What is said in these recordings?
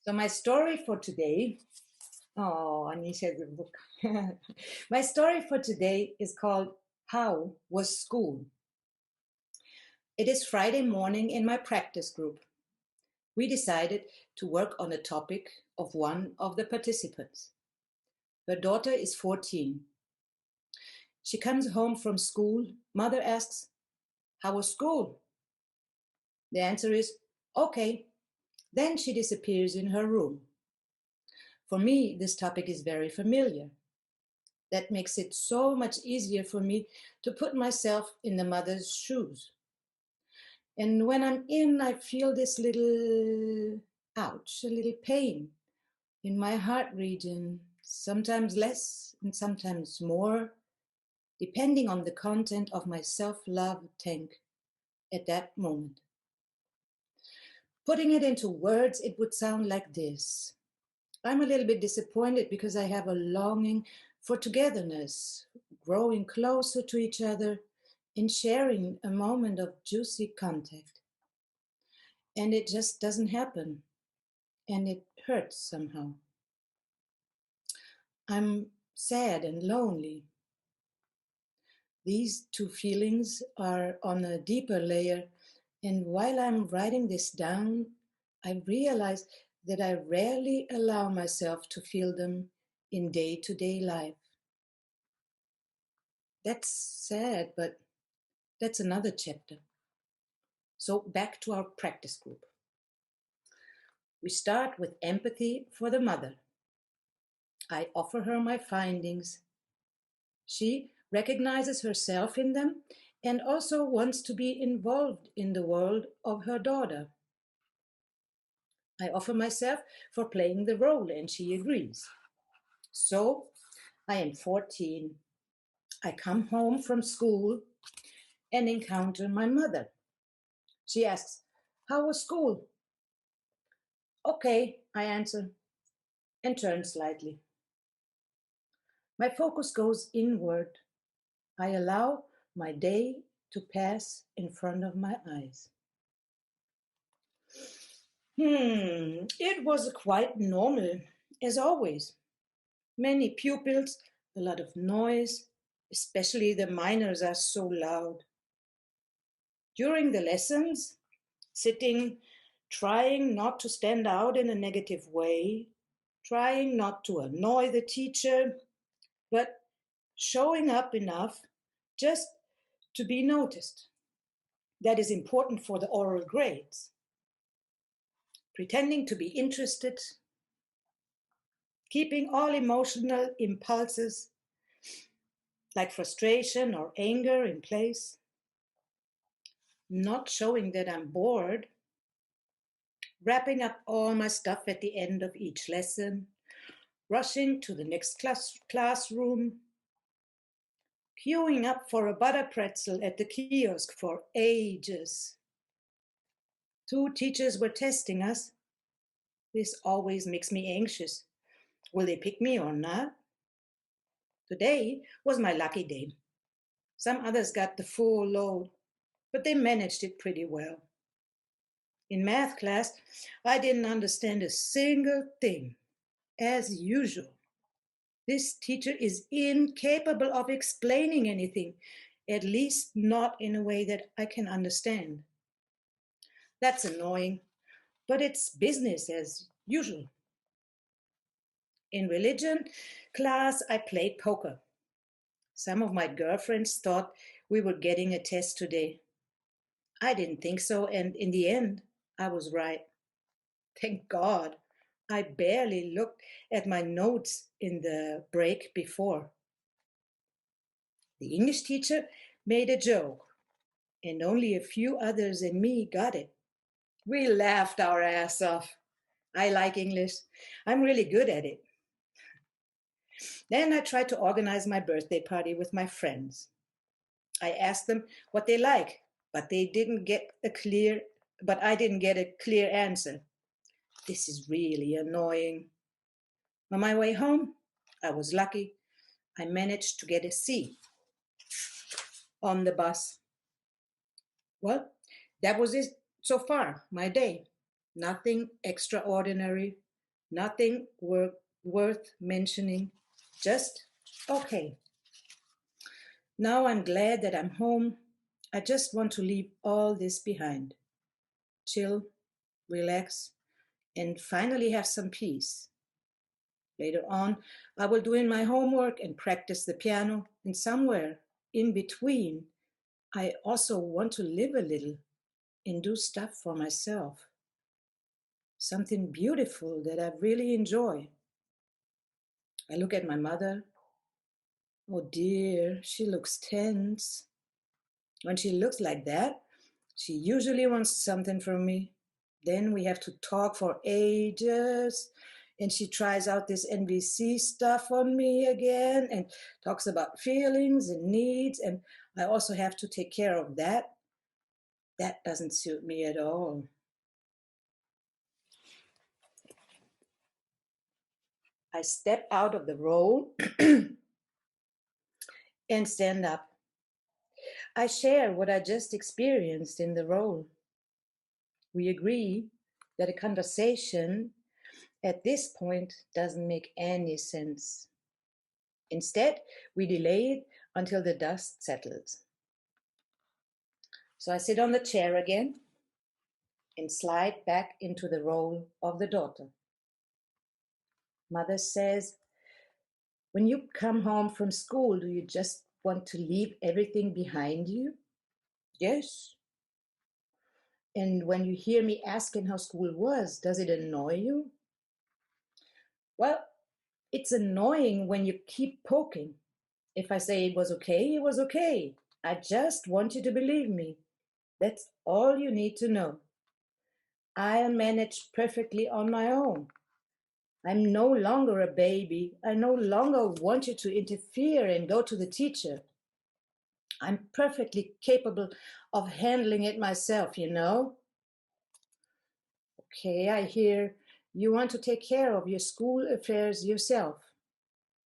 So my story for today, oh, Anisha, the book. My story for today is called How Was School? It is Friday morning in my practice group. We decided to work on a topic of one of the participants. Her daughter is 14. She comes home from school. Mother asks, "How was school?" The answer is, "Okay." Then she disappears in her room. For me, this topic is very familiar. That makes it so much easier for me to put myself in the mother's shoes. And when I'm in, I feel this little ouch, a little pain in my heart region, sometimes less and sometimes more, depending on the content of my self-love tank at that moment. Putting it into words, it would sound like this. I'm a little bit disappointed because I have a longing for togetherness, growing closer to each other and sharing a moment of juicy contact. And it just doesn't happen, and it hurts somehow. I'm sad and lonely. These two feelings are on a deeper layer, and while I'm writing this down, I realize that I rarely allow myself to feel them in day-to-day life. That's sad, but that's another chapter. So back to our practice group. We start with empathy for the mother. I offer her my findings. She recognizes herself in them and also wants to be involved in the world of her daughter. I offer myself for playing the role and she agrees. So I am 14. I come home from school and encounter my mother. She asks, "How was school?" "Okay," I answer and turn slightly. My focus goes inward. I allow my day to pass in front of my eyes. It was quite normal, as always. Many pupils, a lot of noise, especially the minors are so loud. During the lessons, sitting, trying not to stand out in a negative way, trying not to annoy the teacher, but showing up enough just to be noticed. That is important for the oral grades. Pretending to be interested, keeping all emotional impulses like frustration or anger in place, not showing that I'm bored, wrapping up all my stuff at the end of each lesson, rushing to the next classroom, queuing up for a butter pretzel at the kiosk for ages. 2 teachers were testing us. This always makes me anxious. Will they pick me or not? Today was my lucky day. Some others got the full load, but they managed it pretty well. In math class, I didn't understand a single thing, as usual. This teacher is incapable of explaining anything, at least not in a way that I can understand. That's annoying, but it's business as usual. In religion class, I played poker. Some of my girlfriends thought we were getting a test today. I didn't think so, and in the end, I was right. Thank God. I barely looked at my notes in the break before. The English teacher made a joke, and only a few others and me got it. We laughed our ass off. I like English. I'm really good at it. Then I tried to organize my birthday party with my friends. I asked them what they like, but I didn't get a clear answer. This is really annoying. On my way home, I was lucky. I managed to get a C on the bus. Well, that was it so far, my day. Nothing extraordinary, Nothing worth mentioning, just okay. Now I'm glad that I'm home. I just want to leave all this behind. Chill, relax, and finally have some peace. Later on, I will do in my homework and practice the piano, and somewhere in between, I also want to live a little and do stuff for myself. Something beautiful that I really enjoy. I look at my mother. Oh dear, she looks tense. When she looks like that, she usually wants something from me. Then we have to talk for ages. And she tries out this NVC stuff on me again and talks about feelings and needs. And I also have to take care of that. That doesn't suit me at all. I step out of the role and stand up. I share what I just experienced in the role. We agree that a conversation at this point doesn't make any sense. Instead, we delay it until the dust settles. So I sit on the chair again and slide back into the role of the daughter. Mother says, when you come home from school, do you just want to leave everything behind you? Yes. And when you hear me asking how school was, does it annoy you? Well, it's annoying when you keep poking. If I say it was okay, it was okay. I just want you to believe me. That's all you need to know. I manage perfectly on my own. I'm no longer a baby. I no longer want you to interfere and go to the teacher. I'm perfectly capable of handling it myself, you know. Okay, I hear you want to take care of your school affairs yourself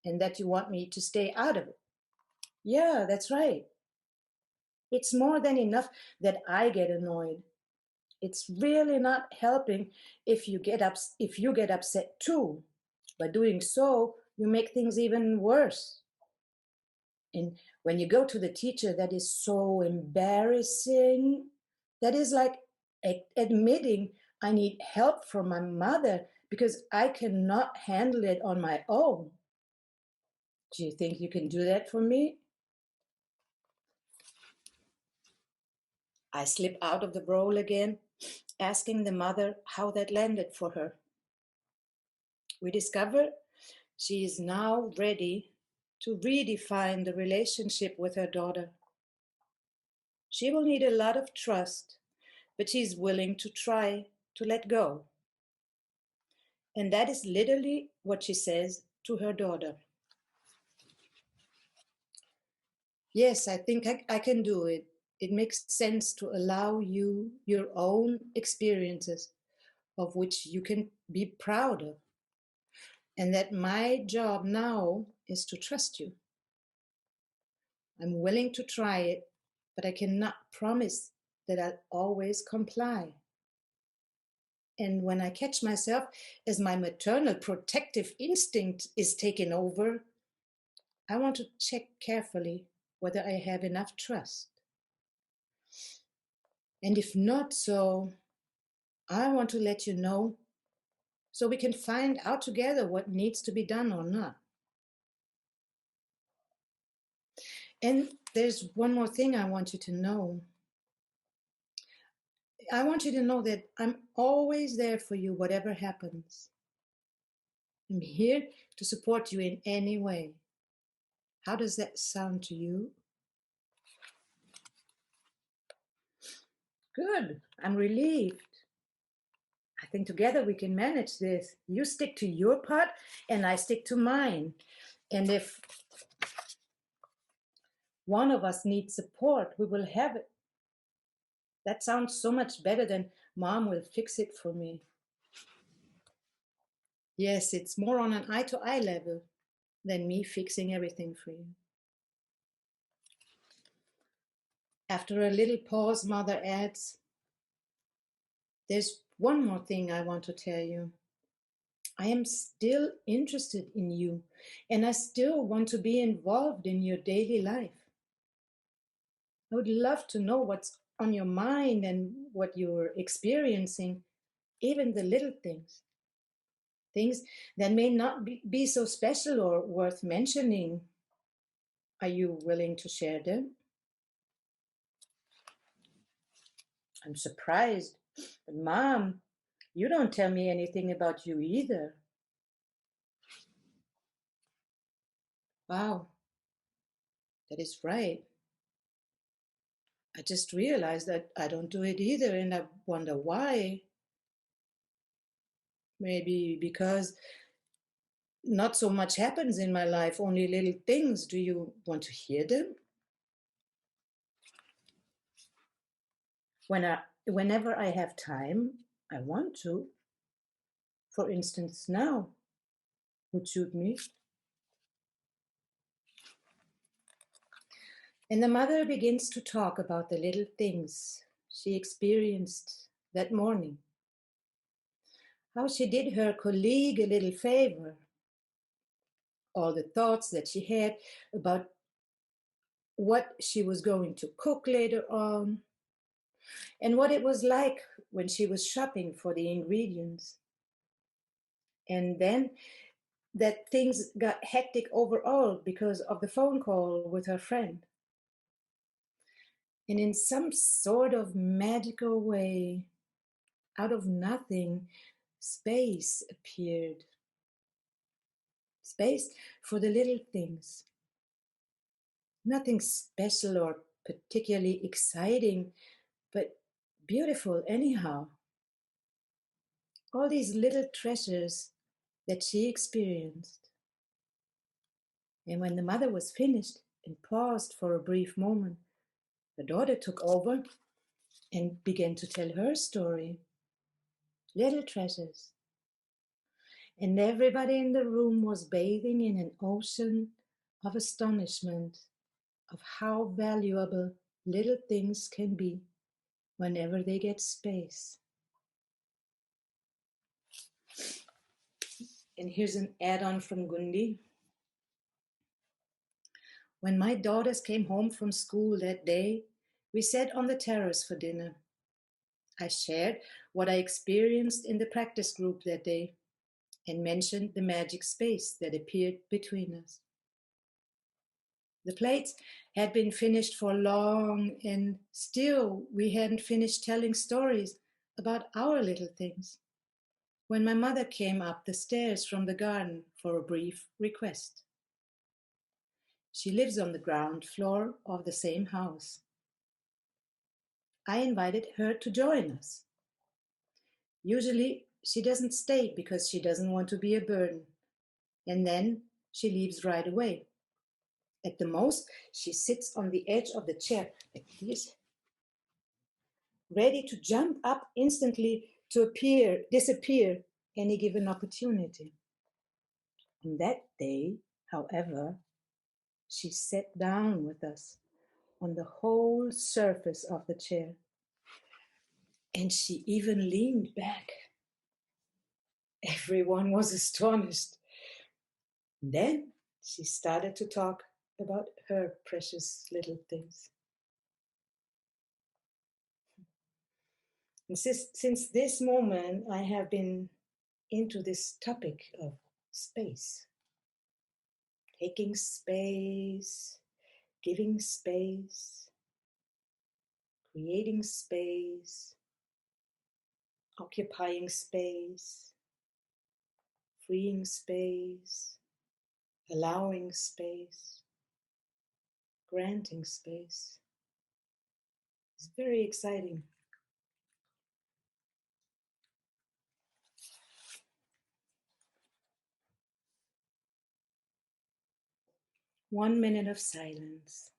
and that you want me to stay out of it. Yeah, that's right. It's more than enough that I get annoyed. It's really not helping if you get upset too. By doing so, you make things even worse. And when you go to the teacher, that is so embarrassing. That is like admitting I need help from my mother because I cannot handle it on my own. Do you think you can do that for me? I slip out of the role again, asking the mother how that landed for her. We discover she is now ready to redefine the relationship with her daughter. She will need a lot of trust, but she's willing to try to let go. And that is literally what she says to her daughter. Yes, I think I can do it. It makes sense to allow you your own experiences of which you can be proud of. And that my job now is to trust you. I'm willing to try it, but I cannot promise that I'll always comply. And when I catch myself as my maternal protective instinct is taken over, I want to check carefully whether I have enough trust. And if not so, I want to let you know so we can find out together what needs to be done or not. And there's one more thing I want you to know. I want you to know that I'm always there for you, whatever happens. I'm here to support you in any way. How does that sound to you? Good. I'm relieved. I think together we can manage this. You stick to your part and I stick to mine. And if one of us needs support, we will have it. That sounds so much better than Mom will fix it for me. Yes, it's more on an eye-to-eye level than me fixing everything for you. After a little pause, Mother adds, there's one more thing I want to tell you. I am still interested in you, and I still want to be involved in your daily life. I would love to know what's on your mind and what you're experiencing, even the little things that may not be so special or worth mentioning. Are you willing to share them? I'm surprised, but Mom, you don't tell me anything about you either. Wow, that is right. I just realized that I don't do it either, and I wonder why. Maybe because not so much happens in my life, only little things. Do you want to hear them? Whenever I have time, I want to. For instance, now would suit me. And the mother begins to talk about the little things she experienced that morning. How she did her colleague a little favor. All the thoughts that she had about what she was going to cook later on, and what it was like when she was shopping for the ingredients. And then that things got hectic overall because of the phone call with her friend. And in some sort of magical way, out of nothing, space appeared. Space for the little things. Nothing special or particularly exciting, but beautiful anyhow. All these little treasures that she experienced. And when the mother was finished and paused for a brief moment, the daughter took over and began to tell her story. Little treasures. And everybody in the room was bathing in an ocean of astonishment of how valuable little things can be whenever they get space. And here's an add-on from Gundi. When my daughters came home from school that day, we sat on the terrace for dinner. I shared what I experienced in the practice group that day and mentioned the magic space that appeared between us. The plates had been finished for long, and still we hadn't finished telling stories about our little things when my mother came up the stairs from the garden for a brief request. She lives on the ground floor of the same house. I invited her to join us. Usually she doesn't stay because she doesn't want to be a burden, and then she leaves right away. At the most, she sits on the edge of the chair like this, ready to jump up instantly to disappear any given opportunity. On that day, however, she sat down with us on the whole surface of the chair, and she even leaned back. Everyone was astonished. Then she started to talk about her precious little things. And since this moment, I have been into this topic of space. Taking space, giving space, creating space, occupying space, freeing space, allowing space, granting space. It's very exciting. One minute of silence.